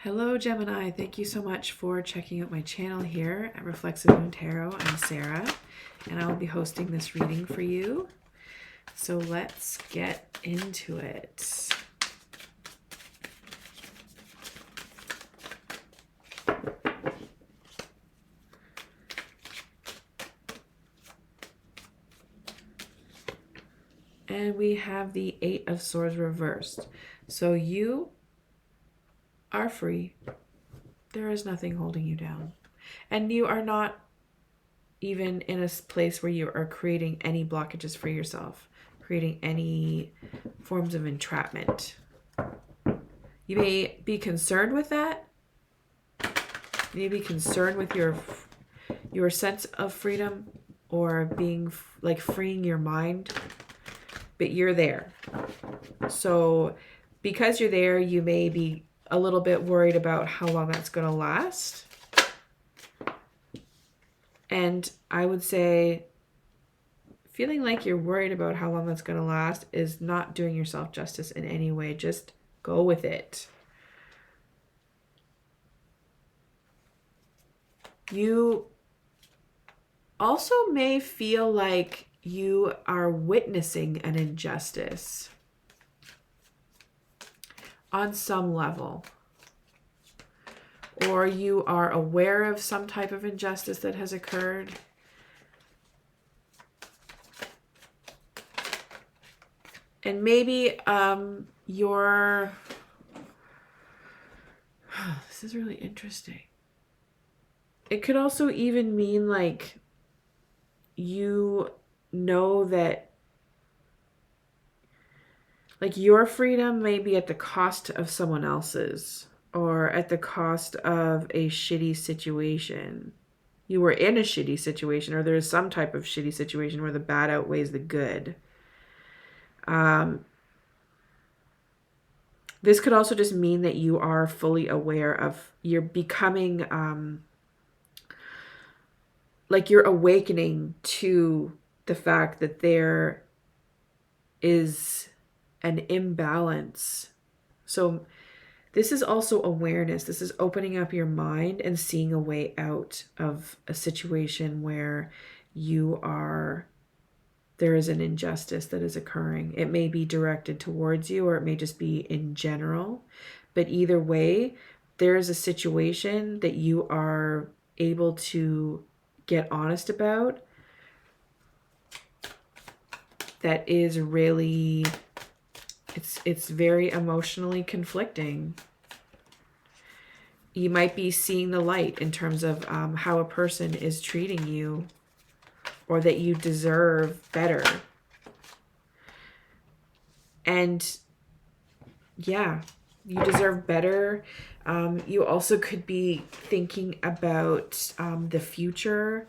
Hello Gemini, thank you so much for checking out my channel here at Reflexive Moon Tarot. I'm Sarah and I will be hosting this reading for you. So let's get into it. And we have the Eight of Swords reversed. So you are free. There is nothing holding you down. And you are not even in a place where you are creating any blockages for yourself, creating any forms of entrapment. You may be concerned with that. You may be concerned with your sense of freedom or being like freeing your mind, but you're there. So because you're there, you may be a little bit worried about how long that's going to last. And I would say feeling like you're worried about how long that's going to last is not doing yourself justice in any way. Just go with it. You also may feel like you are witnessing an injustice on some level, or you are aware of some type of injustice that has occurred. And maybe this is really interesting. It could also even mean like you know that like your freedom may be at the cost of someone else's, or at the cost of a shitty situation. You were in a shitty situation, or there is some type of shitty situation where the bad outweighs the good. This could also just mean that you are fully aware of, you're becoming, like you're awakening to the fact that there is an imbalance. So this is also awareness. This is opening up your mind and seeing a way out of a situation where there is an injustice that is occurring. It may be directed towards you, or it may just be in general. But either way, there is a situation that you are able to get honest about that is really, it's very emotionally conflicting. You might be seeing the light in terms of how a person is treating you, or that you deserve better. And yeah, you deserve better. You also could be thinking about the future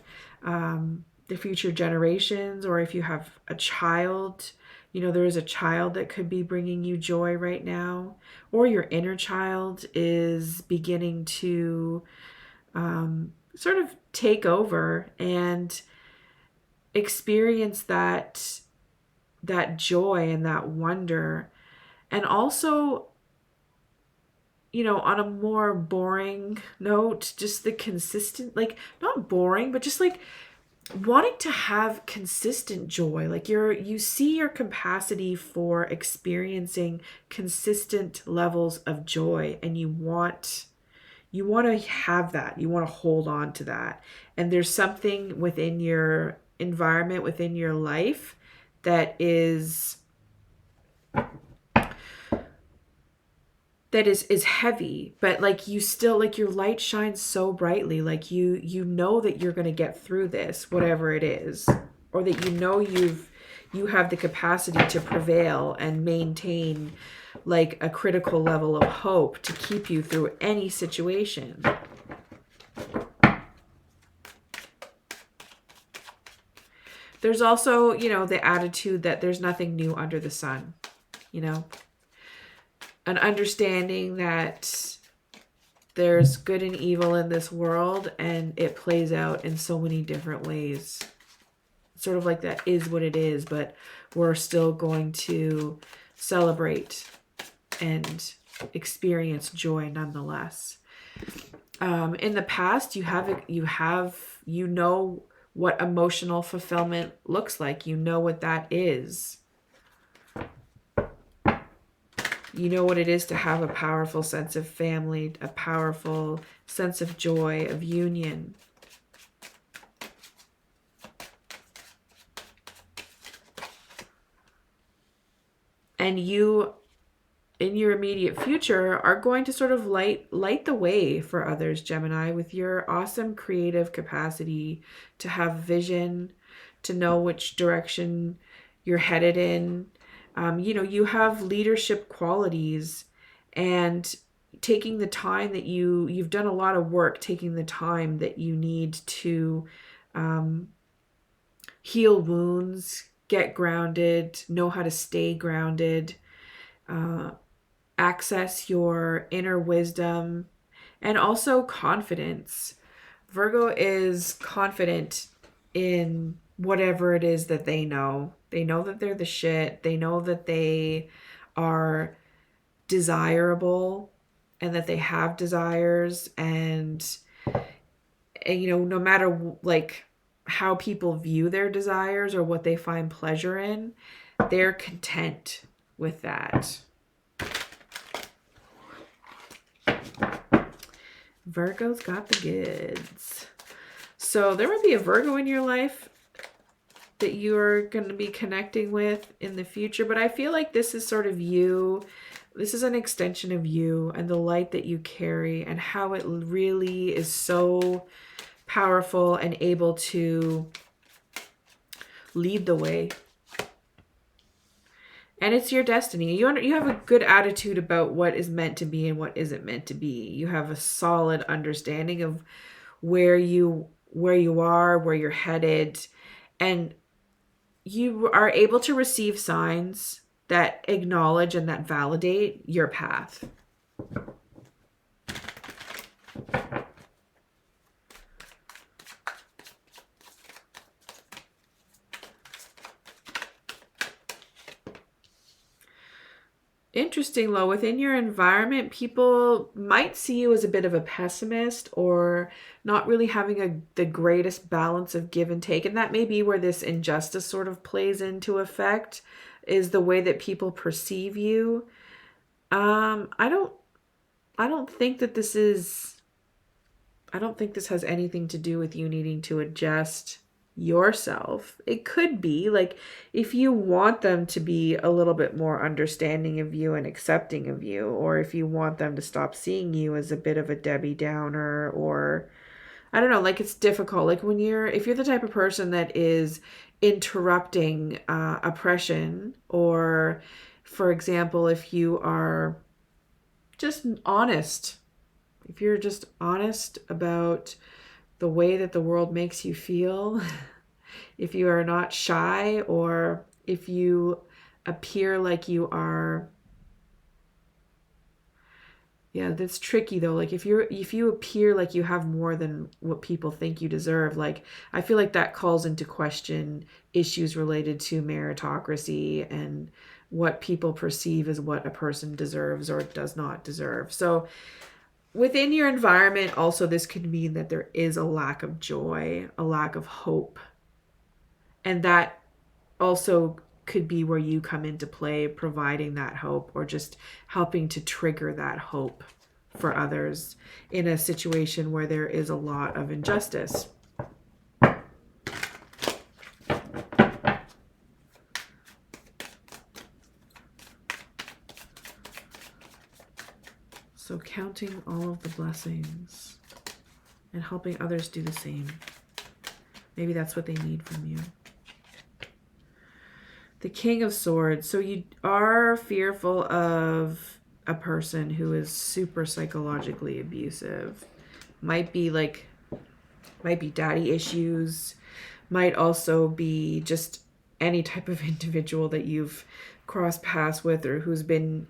generations, or if you have a child, you know, there is a child that could be bringing you joy right now, or your inner child is beginning to sort of take over and experience that joy and that wonder. And also, you know, on a more boring note, just the consistent, like not boring, but just like wanting to have consistent joy. Like you see your capacity for experiencing consistent levels of joy, and you want to have that. You want to hold on to that. And there's something within your environment, within your life, that is heavy, but like you still, like your light shines so brightly, like you know that you're going to get through this, whatever it is, or that you know you have the capacity to prevail and maintain like a critical level of hope to keep you through any situation. There's also, you know, the attitude that there's nothing new under the sun, you know, an understanding that there's good and evil in this world, and it plays out in so many different ways. Sort of like that is what it is, but we're still going to celebrate and experience joy nonetheless. In the past, you know what emotional fulfillment looks like. You know what that is. You know what it is to have a powerful sense of family, a powerful sense of joy, of union. And you, in your immediate future, are going to sort of light the way for others, Gemini, with your awesome creative capacity to have vision, to know which direction you're headed in. You have leadership qualities, and taking the time that you've done a lot of work, taking the time that you need to heal wounds, get grounded, know how to stay grounded, access your inner wisdom, and also confidence. Virgo is confident in whatever it is that they know. They know that they're the shit. They know that they are desirable and that they have desires, and no matter like how people view their desires or what they find pleasure in, they're content with that. Virgo's got the goods. So there might be a Virgo in your life that you're going to be connecting with in the future, but I feel like this is sort of you. This is an extension of you and the light that you carry, and how it really is so powerful and able to lead the way. And it's your destiny. You have a good attitude about what is meant to be and what isn't meant to be. You have a solid understanding of where you are, where you're headed, and you are able to receive signs that acknowledge and that validate your path. Interesting, Lo. Within your environment, people might see you as a bit of a pessimist or not really having the greatest balance of give and take. And that may be where this injustice sort of plays into effect, is the way that people perceive you. I don't think that this has anything to do with you needing to adjust yourself. It could be like if you want them to be a little bit more understanding of you and accepting of you, or if you want them to stop seeing you as a bit of a Debbie Downer, or I don't know, like it's difficult. Like if you're the type of person that is interrupting oppression, or for example, if you are just honest, if you're just honest about the way that the world makes you feel, if you are not shy, or if you appear like you are, that's tricky though. Like if you appear like you have more than what people think you deserve, like I feel like that calls into question issues related to meritocracy and what people perceive as what a person deserves or does not deserve. So within your environment, also, this could mean that there is a lack of joy, a lack of hope. And that also could be where you come into play, providing that hope or just helping to trigger that hope for others in a situation where there is a lot of injustice. So counting all of the blessings and helping others do the same. Maybe that's what they need from you. The King of Swords. So you are fearful of a person who is super psychologically abusive. Might be daddy issues. Might also be just any type of individual that you've crossed paths with or who's been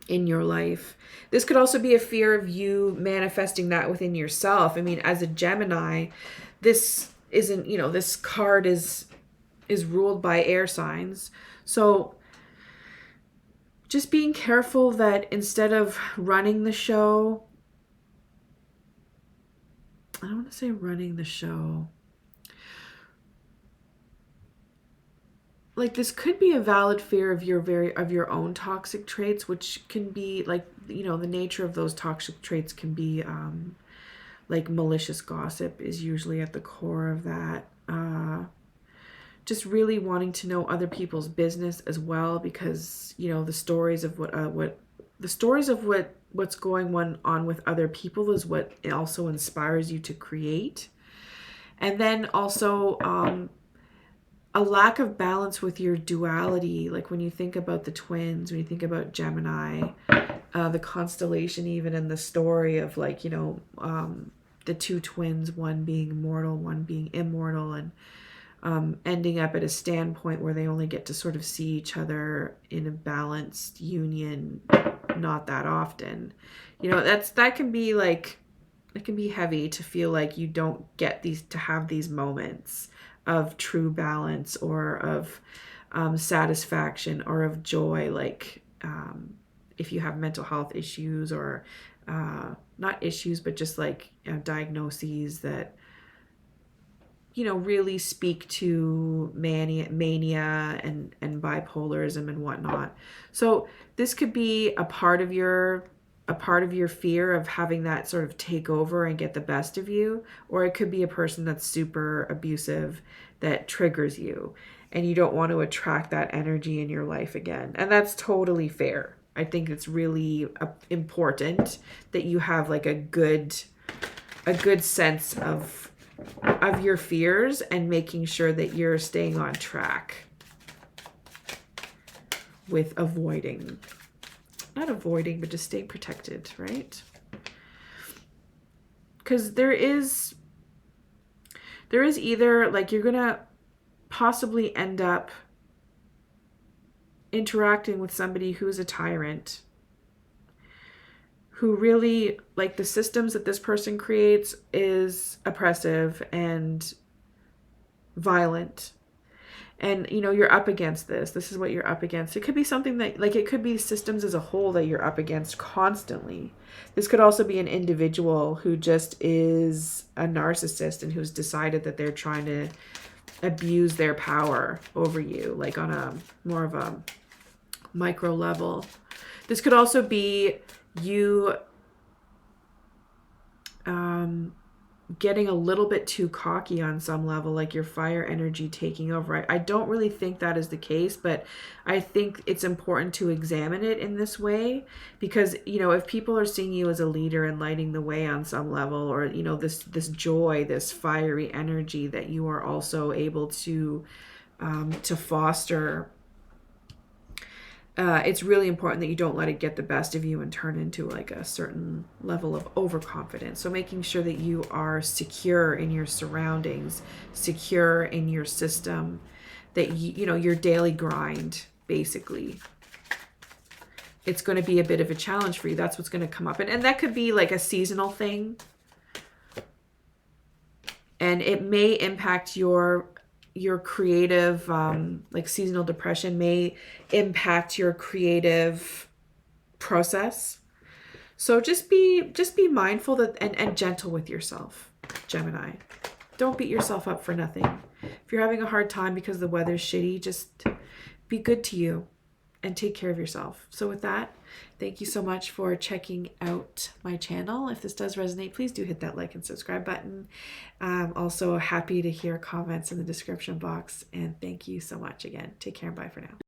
in your life. This could also be a fear of you manifesting that within yourself. I mean, as a Gemini, this isn't, this card is ruled by air signs. So just being careful that instead of running the show, I don't want to say running the show. Like, this could be a valid fear of your own toxic traits, which can be like, you know, the nature of those toxic traits can be like malicious gossip is usually at the core of that. Just really wanting to know other people's business as well, because, you know, the stories of what's going on with other people is what also inspires you to create. And then also a lack of balance with your duality. Like when you think about the twins, when you think about Gemini, the constellation, even in the story of, like, you know, the two twins, one being mortal, one being immortal, and ending up at a standpoint where they only get to sort of see each other in a balanced union not that often. You know, that can be like, it can be heavy to feel like you don't get to have these moments of true balance, or of satisfaction, or of joy. Like if you have mental health issues, or not issues, but just like, you know, diagnoses that, you know, really speak to mania and bipolarism and whatnot. So this could be a part of your fear of having that sort of take over and get the best of you, or it could be a person that's super abusive that triggers you, and you don't want to attract that energy in your life again. And that's totally fair. I think it's really important that you have like a good sense of your fears, and making sure that you're staying on track with not avoiding, but just staying protected, right? Because there is either, like, you're gonna possibly end up interacting with somebody who's a tyrant, who really, like, the systems that this person creates is oppressive and violent. And, you know, you're up against this. This is what you're up against. It could be something that, like, it could be systems as a whole that you're up against constantly. This could also be an individual who just is a narcissist and who's decided that they're trying to abuse their power over you, like on a more of a micro level. This could also be you getting a little bit too cocky on some level, like your fire energy taking over. I don't really think that is the case, but I think it's important to examine it in this way, because, you know, if people are seeing you as a leader and lighting the way on some level, or, you know, this joy, this fiery energy that you are also able to foster, it's really important that you don't let it get the best of you and turn into like a certain level of overconfidence. So making sure that you are secure in your surroundings, secure in your system, that you know, your daily grind, basically. It's going to be a bit of a challenge for you. That's what's going to come up. And that could be like a seasonal thing. And it may impact your creative, like seasonal depression may impact your creative process. So just be mindful that and gentle with yourself, Gemini. Don't beat yourself up for nothing. If you're having a hard time because the weather's shitty, just be good to you and take care of yourself. So with that, thank you so much for checking out my channel. If this does resonate, please do hit that like and subscribe button. I'm also happy to hear comments in the description box. And thank you so much again. Take care and bye for now.